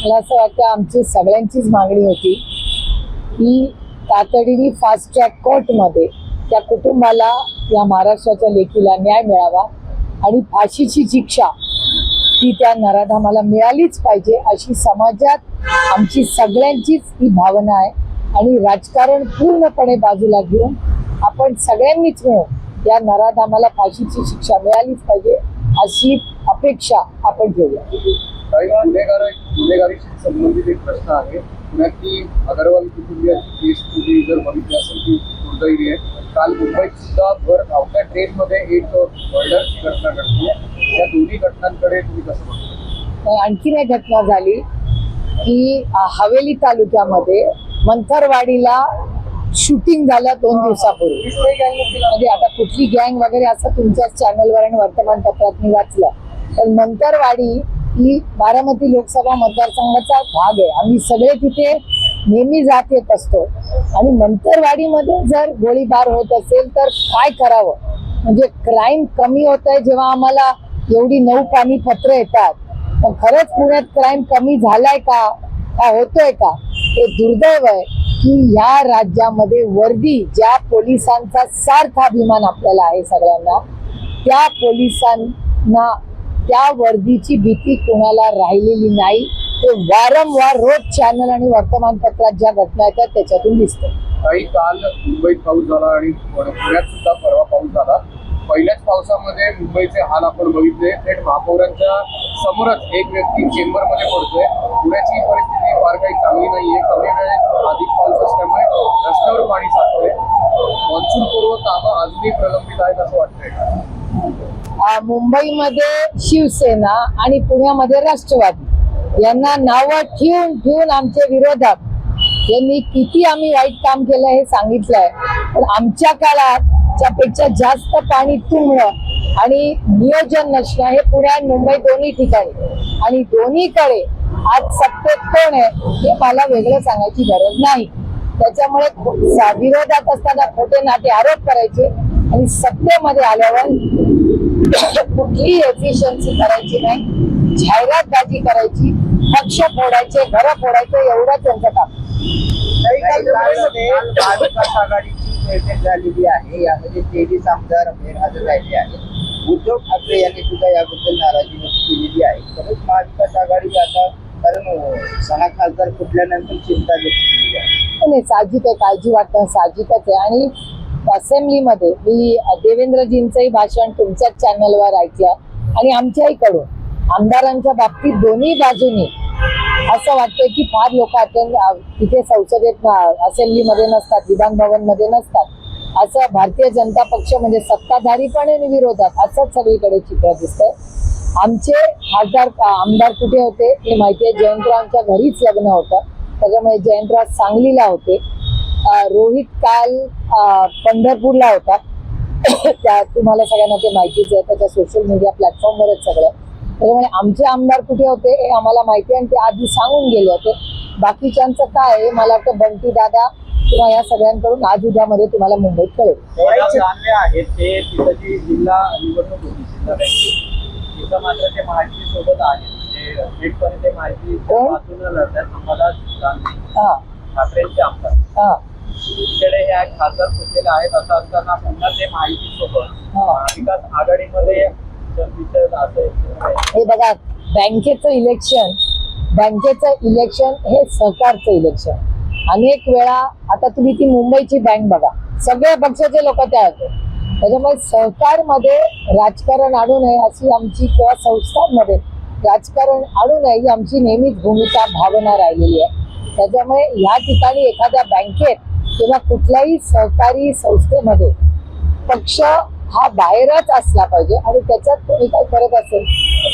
मला असं वाटतं आमची सगळ्यांचीच मागणी होती की तातडीने फास्ट ट्रॅक कोर्टमध्ये त्या कुटुंबाला, या महाराष्ट्राच्या लेकीला न्याय मिळावा आणि फाशीची शिक्षा ती त्या नराधमाला मिळालीच पाहिजे, अशी समाजात आमची सगळ्यांचीच ही भावना आहे. आणि राजकारण पूर्णपणे बाजूला घेऊन आपण सगळ्यांनीच मिळून या नराधमाला फाशीची शिक्षा मिळालीच पाहिजे अशी अपेक्षा आपण ठेवूया. गुन्हेगारीशी संबंधित एक प्रश्न आहे. पुण्यातली अगरवाल कुटुंबियाची केस तुम्ही जर बघितली असेल ती दुर्दैवी आहे. काल मुंबईत सुद्धा भर धावत्या ट्रेनमध्ये एक मर्डरची घटना घडली आहे. या दोन्ही घटनांकडे तुम्ही कसं बघता? आणखीन एक घटना झाली की हवेली तालुक्यामध्ये मंथरवाडीला शूटिंग झालं 2 दिवसापूर्वी. म्हणजे आता कुठली गँग वगैरे असं तुमच्याच चॅनलवर आणि वर्तमानपत्रात मी वाचलं, पण मंथरवाडी ही बारामती लोकसभा मतदारसंघाचा भाग आहे. आम्ही सगळे तिथे नेहमी जात येत असतो आणि मंथरवाडीमध्ये जर गोळीबार होत असेल तर काय करावं, म्हणजे क्राईम कमी होत आहे जेव्हा आम्हाला एवढी 9 पाणी पत्र येतात, पण खरंच पुण्यात क्राईम कमी झालाय का होतोय का? हे दुर्दैव आहे की ह्या राज्यामध्ये वर्दी, ज्या पोलिसांचा सार्थ अभिमान आपल्याला आहे सगळ्यांना, त्या पोलिसांना त्या वर्दीची भीती कोणाला राहिलेली नाही. ते वारंवार रोज चॅनल आणि वर्तमानपत्रात ज्या घटना येतात त्याच्यातून दिसते. काही काल मुंबईत पाऊस झाला आणि पुण्यात सुद्धा परवा पाऊस झाला. पहिल्याच पावसामध्ये मुंबईचे हाल आपण बघितले. थेट महापौरांच्या समोरच एक व्यक्ती चेंबरमध्ये पडतोय. पुण्याची परिस्थिती फार काही चांगली नाहीये. कमी वेळेत अधिक पाऊस असल्यामुळे रस्त्यावर पाणी साचतंय. मान्सून पूर्व कामं अजूनही प्रलंबित आहेत असं वाटतंय. मुंबईमध्ये शिवसेना आणि पुण्यामध्ये राष्ट्रवादी यांना नावं ठेवून आमचे विरोधक यांनी किती आम्ही वाईट काम केलं हे सांगितलंय. पण आमच्या काळात त्यापेक्षा जास्त पाणी तुंबणं आणि नियोजन नसणं हे पुणे आणि मुंबई दोन्ही ठिकाणी, आणि दोन्हीकडे आज सत्तेत कोण आहे हे मला वेगळं सांगायची गरज नाही. त्याच्यामुळे विरोधात असताना खोटे नाटे आरोप करायचे आणि सत्तेमध्ये आल्यावर कुठलीही एफिशियन्सी करायची नाही, जाहिरातबाजी करायची, पक्ष फोडायचे, घरं फोडायचे, एवढंच त्यांचं काम. महाविकास आघाडीची बैठक झालेली आहे. यामध्ये 23 आमदार गैरहजर राहिले आहेत. उद्धव ठाकरे यांनी सुद्धा याबद्दल नाराजी व्यक्त केलेली आहे. खरंच महाविकास आघाडी आता, कारण 6 खासदार फुटल्यानंतर चिंता व्यक्त केली आहे. नाही, साहजिक आहे, काळजी वाटणं साहजिकच आहे. आणि असेंब्लीमध्ये मी देवेंद्रजींचंही भाषण तुमच्याच चॅनलवर ऐकलं आणि आमच्याही कडून आमदारांच्या बाबतीत दोन्ही बाजूनी असं वाटतंय की फार लोक तिथे संसदेत असेंब्लीमध्ये नसतात, विधान भवन मध्ये नसतात, असं भारतीय जनता पक्ष म्हणजे सत्ताधारी पण आणि विरोधात असंच सगळीकडे चित्र दिसतंय. आमचे खासदार आमदार कुठे होते हे माहितीये. जयंतरावांच्या घरीच लग्न होतं, त्याच्यामुळे जयंतराव सांगलीला होते. रोहित काल पंढरपूरला होता. त्या तुम्हाला सगळ्यांना ते माहितीच आहे, त्याच्या सोशल मीडिया प्लॅटफॉर्मवरच सगळं. त्याच्यामुळे आमचे आमदार कुठे होते हे आम्हाला माहिती आहे आणि ते आधी सांगून गेले होते. बाकीच्यांचं काय आहे मला वाटतं बंटी दादा किंवा या सगळ्यांकडून आज उद्यामध्ये तुम्हाला मुंबईत कळेल. आहेत ते तिथं जी जिल्हा निवडणूक होती, जिल्हा बँकेची, तिथं मात्र ते महायुती सोबत आहेत. म्हणजे थेटपणे ते महायुती लढतात. ठाकरेंचे आमदार तिकडे ह्या खासदार फुटलेले आहेत. असं असताना पुन्हा ते महायुती सोबत महाविकास आघाडीमध्ये हे बघा, बँकेचं इलेक्शन हे सहकारचं इलेक्शन. अनेक वेळा आता तुम्ही ती मुंबईची बँक बघा, सगळ्या पक्षाचे लोक त्या होते. त्याच्यामुळे सहकारमध्ये राजकारण आणू नये अशी आमची, किंवा संस्थांमध्ये राजकारण आणू नये ही आमची नेहमीच भूमिका, भावना राहिलेली आहे. त्याच्यामुळे या ठिकाणी एखाद्या बँकेत किंवा कुठल्याही सहकारी संस्थेमध्ये पक्ष हा बाहेरच असला पाहिजे आणि त्याच्यात कोणी काय करत असेल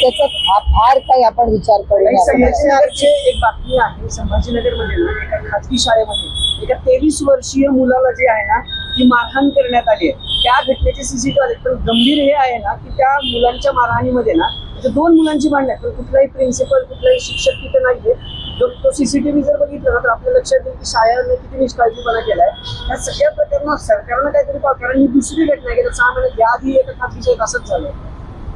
त्याच्यात फार काही आपण विचार करू. एक बातमी आहे, संभाजीनगर मध्ये एका खाजगी शाळेमध्ये एका 23 वर्षीय मुलाला जे आहे ना ती मारहाण करण्यात आली आहे. त्या घटनेचे सीसीटीव्ही आले. पण गंभीर हे आहे ना की त्या मुलांच्या मारहाणीमध्ये ना 2 मुलांची भांडण आहे, पण कुठलाही प्रिन्सिपल, कुठलाही शिक्षक तिथे नाहीये. तो सीसीटीव्ही जर बघितला ना तर आपल्या लक्षात येईल की शाळेने किती निष्काळजीपणा केलाय. या सगळ्या प्रकरणात सरकारनं काहीतरी पाहावं, कारण ही दुसरी घटना आहे की 6 महिन्यात याआधी एका खाजगी शाळेत असंच झालं.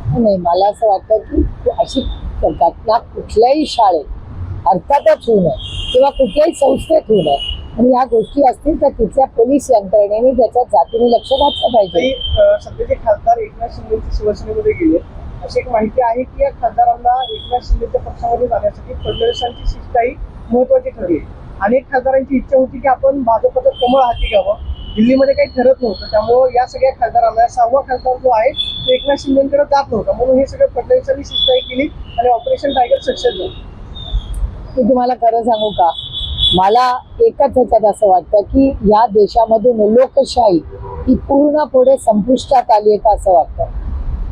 नाही, मला असं वाटतं की अशी घटना कुठल्याही शाळेत अर्थातच होऊ नये किंवा कुठल्याही संस्थेत होऊ नये. आणि ह्या गोष्टी असतील तर तिथल्या पोलीस यंत्रणेने त्याच्या जातीने लक्ष घातलं पाहिजे. काही सध्याचे खासदार एकनाथ शिंदे शिवसेनेमध्ये गेले, अशी एक माहिती आहे की या खासदारांना एकनाथ शिंदेच्या पक्षामध्ये जाण्यासाठी फडणवीसांची शिष्टाई महत्वाची ठरली. अनेक खासदारांची इच्छा होती की आपण भाजपचं कमळ हाती घ्यावं. दिल्लीमध्ये काही ठरत नव्हतं, त्यामुळे या सगळ्या खासदारांना 6वा खासदार जो आहे तो एकनाथ शिंदेकडे जात नव्हता, म्हणून हे सगळं फडणवीसांनी शिष्टाई केली आणि ऑपरेशन टायगर सक्सेस झालं. मी तुम्हाला खरं सांगू का, मला एकच ह्याच्यात असं वाटतं की या देशामधून लोकशाही ही पूर्ण पुढे संपुष्टात आली आहे का असं वाटतं.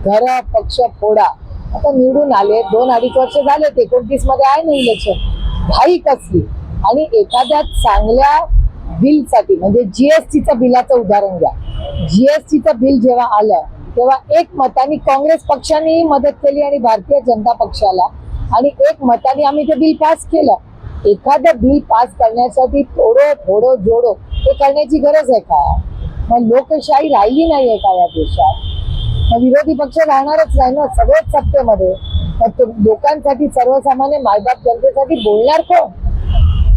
घर पक्ष फोडा, आता निवडून आले, 2-2.5 वर्ष झाले, 29 मध्ये आहे ना इलेक्शन, घाई कसली. आणि एखाद्या चांगल्या बिलसाठी म्हणजे जीएसटीचं बिलाचं उदाहरण घ्या. जीएसटीचं बिल जेव्हा आलं तेव्हा एक मताने काँग्रेस पक्षानेही मदत केली आणि भारतीय जनता पक्षाला, आणि एक मताने आम्ही ते बिल पास केलं. एखादं बिल पास करण्यासाठी थोडं जोडो हे करण्याची गरज आहे का? मग लोकशाही राहिली नाहीये का या देशात? मग विरोधी पक्ष राहणारच नाही ना, सगळेच सत्तेमध्ये. मग लोकांसाठी, सर्वसामान्य मायबाप जनतेसाठी बोलणार कोण?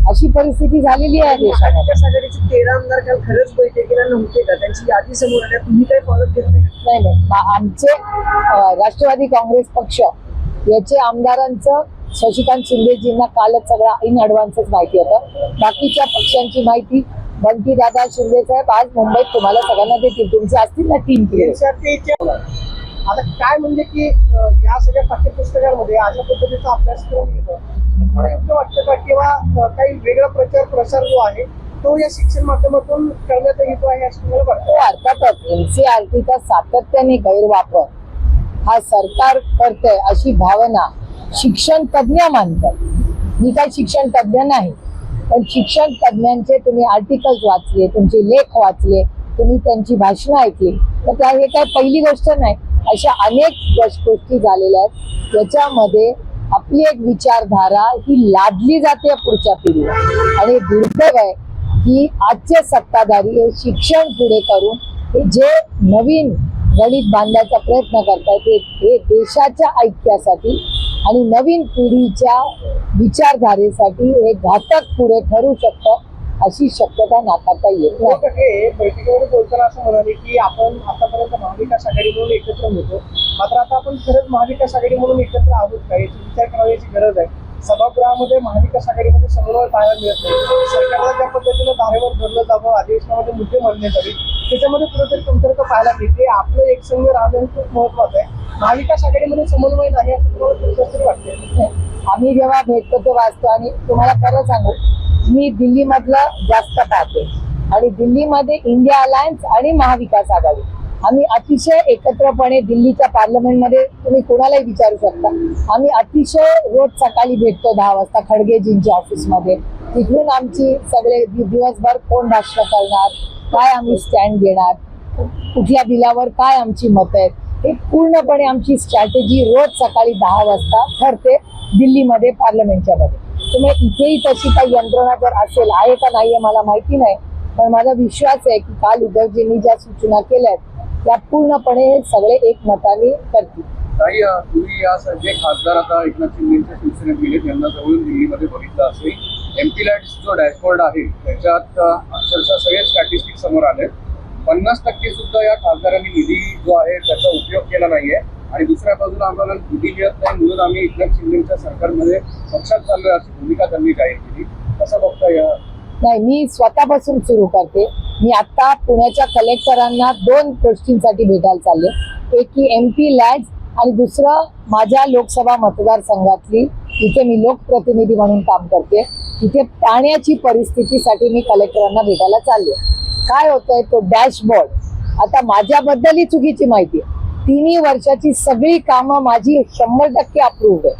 अशी परिस्थिती झालेली आहे देशात. महाविकास आघाडीचे 13 आमदार काल खरंच बैठकीला नव्हते का? त्यांची यादी समोर आल्या, तुम्ही काही फॉलो घेतली? नाही, आमचे राष्ट्रवादी काँग्रेस पक्ष याचे आमदारांचं शशिकांत शिंदेजींना कालच सगळं इन ॲडव्हान्सच माहिती होतं. बाकीच्या पक्षांची माहिती बंटी दादा शिंदे साहेब आज मुंबईत तुम्हाला सगळ्यांना देतील. तुमचे असतील ना टीम प्लेयर. आता काय म्हणजे की या सगळ्या पाठ्यपुस्तकांमध्ये अशा पद्धतीचा अभ्यासक्रम येतो, वाटतं का किंवा काही वेगळा प्रचार प्रसार जो आहे तो या शिक्षण माध्यमातून करण्यात येतो आहे असं तुम्हाला वाटतं? अर्थातच NCERTचा सातत्याने गैरवापर हा सरकार करतंय अशी भावना शिक्षण तज्ज्ञ मानतात. मी काही शिक्षण तज्ज्ञ नाही, पण शिक्षण तज्ज्ञांचे तुम्ही आर्टिकल्स वाचले, तुमचे लेख वाचले, तुम्ही त्यांची भाषणं ऐकली, तर हे काय पहिली गोष्ट नाही. अशा अनेक गोष्टी झालेल्या आहेत ज्याच्यामध्ये आपली एक विचारधारा ही लादली जाते पुढच्या पिढीला. आणि दुर्दैव आहे की आजचे सत्ताधारी हे शिक्षण पुढे करून हे जे नवीन गणित बांधण्याचा प्रयत्न करतायत हे देशाच्या ऐक्यासाठी आणि नवीन पिढीच्या विचारधारेसाठी हे घातक पुढे ठरू शकतं, अशी शक्यता नाकारता येत नाही. बैठकीमध्ये बोलताना असं म्हणाले की आपण आतापर्यंत महाविकास आघाडी म्हणून एकत्र होतो, मात्र आता आपण खरंच महाविकास आघाडी म्हणून एकत्र आहोत का याची विचार करण्याची गरज आहे. सभागृहामध्ये महाविकास आघाडीमध्ये समन्वय पाहायला मिळत नाही. सरकारला ज्या पद्धतीने धारेवर धरलं जावं, अधिवेशनामध्ये मुद्दे मांडले जावे, त्याच्यामध्ये कुठेतरी कमतरता पाहायला मिळते. आपलं एकसंघ राहणं खूप महत्वाचं आहे. महाविकास आघाडीमध्ये समन्वय नाही असं तुम्हाला कसं वाटते? आम्ही जेव्हा भेटतो ते वाचतो. आणि तुम्हाला खरं सांगू, मी दिल्लीमधलं जास्त पाहते आणि दिल्लीमध्ये इंडिया अलायन्स आणि महाविकास आघाडी आम्ही अतिशय एकत्रपणे दिल्लीच्या पार्लमेंटमध्ये तुम्ही कोणालाही विचारू शकता. आम्ही अतिशय रोज सकाळी भेटतो 10 वाजता खडगेजींच्या ऑफिसमध्ये. तिकडून आमची सगळे दिवसभर कोण भाषण करणार, काय आम्ही स्टँड घेणार, कुठल्या बिलावर काय आमची मतं आहेत, हे पूर्णपणे आमची स्ट्रॅटेजी रोज सकाळी 10 वाजता ठरते दिल्लीमध्ये पार्लमेंटच्या मध्ये. त्यामुळे इथेही तशी काही यंत्रणा जर असेल, आहे का नाहीये मला माहिती नाही, पण माझा विश्वास आहे की काल उद्धवजींनी ज्या सूचना केल्यात त्या पूर्णपणे हे सगळे एकमताने करतील. ताई, तुम्ही या जे खासदार आता एकनाथ शिंदेच्या शिवसेनेत गेले त्यांना जवळून दिल्लीमध्ये बघितलं असेल, MP लॅड्स जो डॅशबोर्ड आहे त्याच्यात अक्षरशः सगळे स्टॅटिस्टिक्स समोर आले. 50% सुद्धा या खासदारांनी निधी जो आहे त्याचा उपयोग केला नाहीये. आणि दुसऱ्या बाजूला आम्हाला निधी मिळत नाही म्हणून आम्ही एकनाथ शिंदेच्या सरकारमध्ये पक्षात चाललोय अशी भूमिका त्यांनी जाहीर केली. कसं बघता या? नाही, मी स्वतःपासून सुरू करते. मी आता पुण्याच्या कलेक्टरांना 2 गोष्टींसाठी भेटायला चालले. एक की MP लॅड्स आणि दुसरं माझ्या लोकसभा मतदारसंघातली, इथे मी लोकप्रतिनिधी म्हणून काम करते, तिथे पाण्याची परिस्थितीसाठी मी कलेक्टरांना भेटायला चालले. काय होतंय, तो डॅशबोर्ड आता माझ्याबद्दलही चुकीची माहिती आहे. 3 वर्षाची सगळी कामं माझी 100% अप्रूव्ड आहे,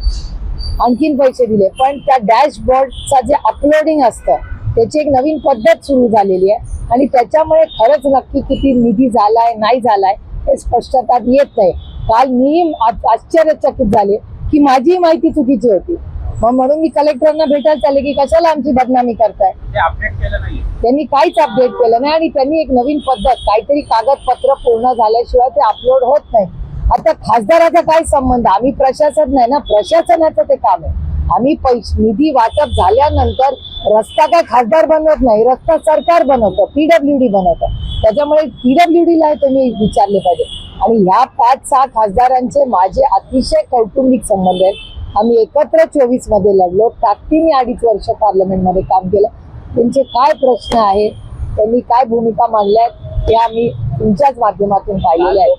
आणखीन पैसे दिले, पण त्या डॅशबोर्डचा जे अपलोडिंग असतं त्याची एक नवीन पद्धत सुरू झालेली आहे आणि त्याच्यामुळे खरंच नक्की किती निधी झालाय नाही झालाय हे स्पष्टता येत नाही. काल मी आश्चर्यचकित झाले की माझी माहिती चुकीची होती. मग म्हणून मी कलेक्टरांना भेटायला चालले की कशाला आमची बदनामी करताय. अपडेट केलं नाही, त्यांनी काहीच अपडेट केलं नाही आणि त्यांनी एक नवीन पद्धत, काहीतरी कागदपत्र पूर्ण झाल्याशिवाय ते अपलोड होत नाही. आता खासदाराचा काय संबंध, आम्ही प्रशासन नाही ना, प्रशासनाचं ते काम आहे. आम्ही निधी वाटप झाल्यानंतर रस्ता काय खासदार बनवत नाही, रस्ता सरकार बनवतं, PWD बनवतं. त्याच्यामुळे PWD ला तुम्ही विचारले पाहिजे. आणि ह्या 5-6 खासदारांचे माझे अतिशय कौटुंबिक संबंध आहेत. आम्ही एकत्र 24 मध्ये लढलो, ताकदीने 2.5 वर्ष पार्लमेंटमध्ये काम केलं. त्यांचे काय प्रश्न आहेत, त्यांनी काय भूमिका मांडल्यात, ते आम्ही तुमच्याच माध्यमातून पाहिलेले आहेत.